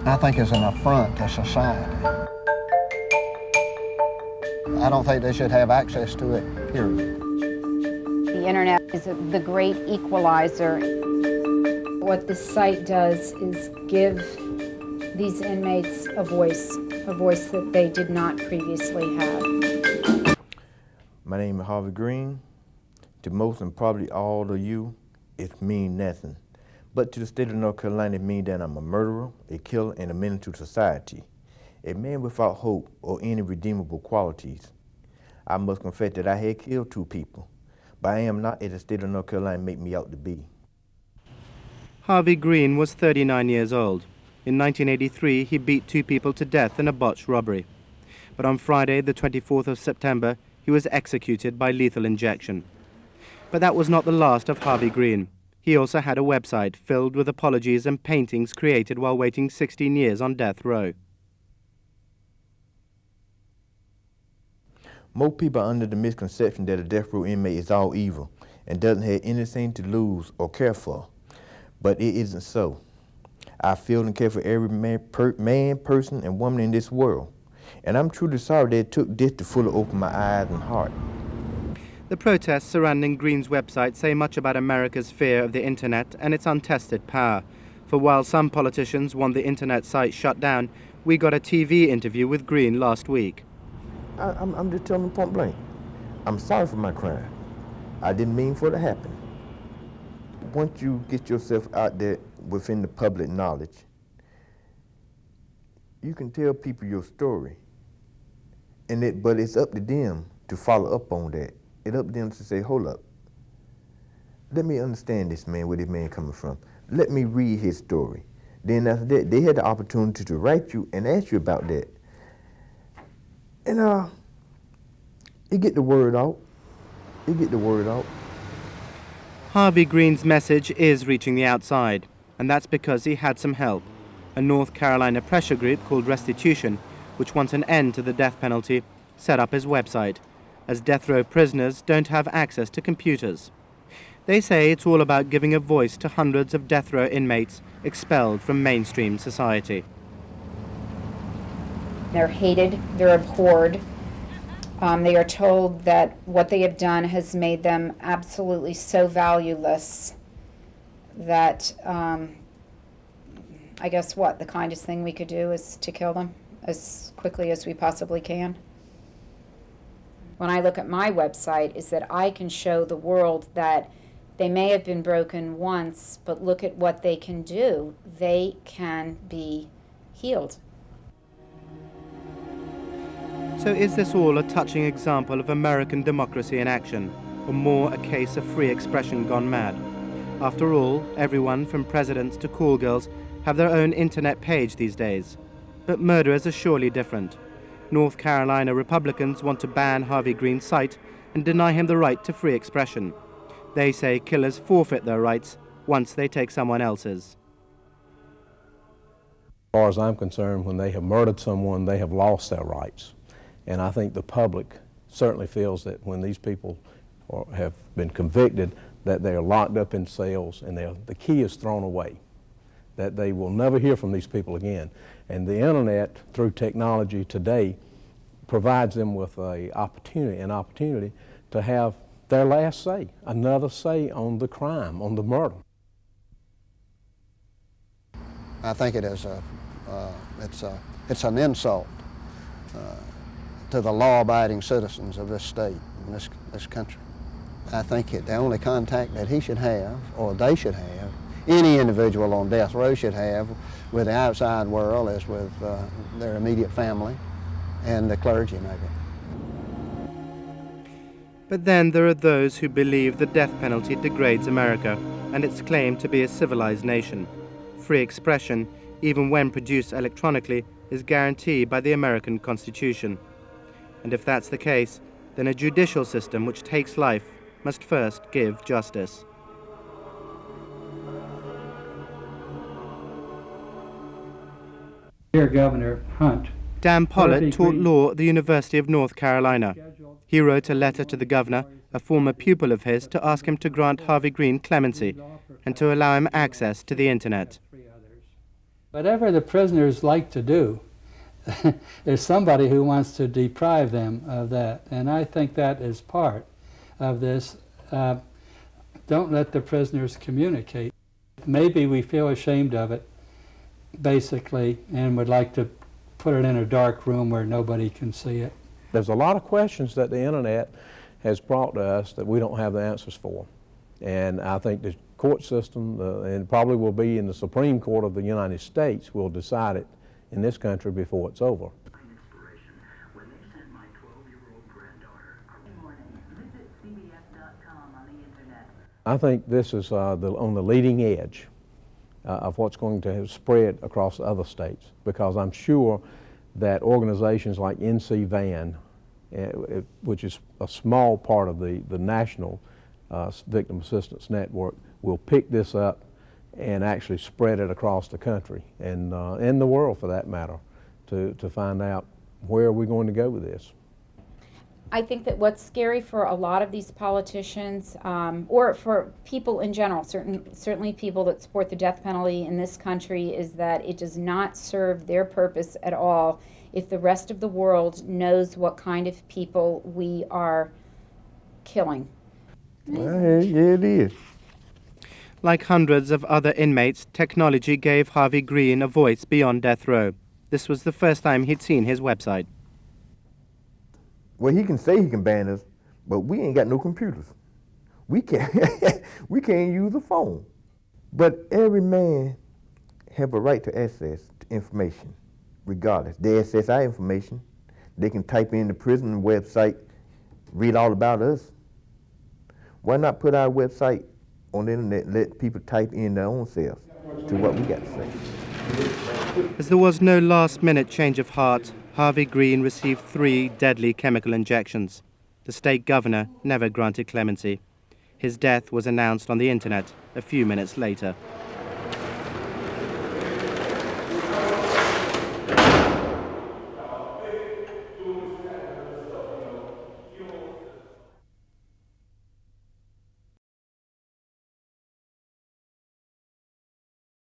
I think it's an affront to society. I don't think they should have access to it, period. The internet is the great equalizer. What this site does is give these inmates a voice that they did not previously have. My name is Harvey Green. To most and probably all of you, it means nothing. But to the state of North Carolina, it means that I'm a murderer, a killer, and a menace to society. A man without hope or any redeemable qualities. I must confess that I had killed 2 people, but I am not as the state of North Carolina make me out to be. Harvey Green was 39 years old. In 1983, he beat 2 people to death in a botched robbery. But on Friday, the 24th of September, he was executed by lethal injection. But that was not the last of Harvey Green. He also had a website filled with apologies and paintings created while waiting 16 years on death row. Most people are under the misconception that a death row inmate is all evil and doesn't have anything to lose or care for, but it isn't so. I feel and care for every man, person, and woman in this world, and I'm truly sorry that it took this to fully open my eyes and heart. The protests surrounding Green's website say much about America's fear of the internet and its untested power. For while some politicians want the internet site shut down, we got a TV interview with Green last week. I'm just telling them point blank. I'm sorry for my crime. I didn't mean for it to happen. Once you get yourself out there within the public knowledge, you can tell people your story. But it's up to them to follow up on that. It's up to them to say, hold up. Let me understand this man, where this man coming from. Let me read his story. Then after that, they had the opportunity to write you and ask you about that. And it get the word out. It get the word out. Harvey Green's message is reaching the outside, and that's because he had some help. A North Carolina pressure group called Restitution, which wants an end to the death penalty, set up his website, as death row prisoners don't have access to computers. They say it's all about giving a voice to hundreds of death row inmates expelled from mainstream society. They're hated, they're abhorred. They are told that what they have done has made them absolutely so valueless that I guess the kindest thing we could do is to kill them as quickly as we possibly can. When I look at my website, is that I can show the world that they may have been broken once, but look at what they can do. They can be healed. So is this all a touching example of American democracy in action, or more a case of free expression gone mad? After all, everyone from presidents to call girls have their own internet page these days. But murderers are surely different. North Carolina Republicans want to ban Harvey Green's site and deny him the right to free expression. They say killers forfeit their rights once they take someone else's. As far as I'm concerned, when they have murdered someone, they have lost their rights. And I think the public certainly feels that when these people have been convicted, that they are locked up in cells and the key is thrown away, that they will never hear from these people again. And the internet, through technology today, provides them with an opportunity to have their last say, another say on the crime, on the murder. I think it is it's an insult to the law-abiding citizens of this state and this country. I think the only contact that he should have, or they should have, any individual on death row should have with the outside world is with their immediate family and the clergy, maybe. But then there are those who believe the death penalty degrades America and its claim to be a civilized nation. Free expression, even when produced electronically, is guaranteed by the American Constitution. And if that's the case, then a judicial system which takes life must first give justice. Dear Governor Hunt, Dan Pollitt taught law at the University of North Carolina. He wrote a letter to the governor, a former pupil of his, to ask him to grant Harvey Green clemency and to allow him access to the internet. Whatever the prisoners like to do, there's somebody who wants to deprive them of that. And I think that is part of this. Don't let the prisoners communicate. Maybe we feel ashamed of it, basically, and would like to put it in a dark room where nobody can see it. There's a lot of questions that the internet has brought to us that we don't have the answers for. And I think the court system, and probably will be in the Supreme Court of the United States, will decide it in this country before it's over. When they sent my 12-year-old granddaughter. Good morning. Visit CBS.com on the internet. I think this is on the leading edge of what's going to have spread across other states, because I'm sure that organizations like NC-VAN, which is a small part of the national victim assistance network, will pick this up and actually spread it across the country and in the world, for that matter, to find out where are we going to go with this. I think that what's scary for a lot of these politicians, or for people in general, certainly people that support the death penalty in this country, is that it does not serve their purpose at all if the rest of the world knows what kind of people we are killing. Well, yeah, it is. Like hundreds of other inmates, technology gave Harvey Green a voice beyond death row. This was the first time he'd seen his website. Well, he can say he can ban us, but we ain't got no computers. We can't use a phone. But every man have a right to access to information, regardless. They access our information. They can type in the prison website, read all about us. Why not put our website on the internet and let people type in their own selves to what we got to say? As there was no last-minute change of heart, Harvey Green received 3 deadly chemical injections. The state governor never granted clemency. His death was announced on the internet a few minutes later.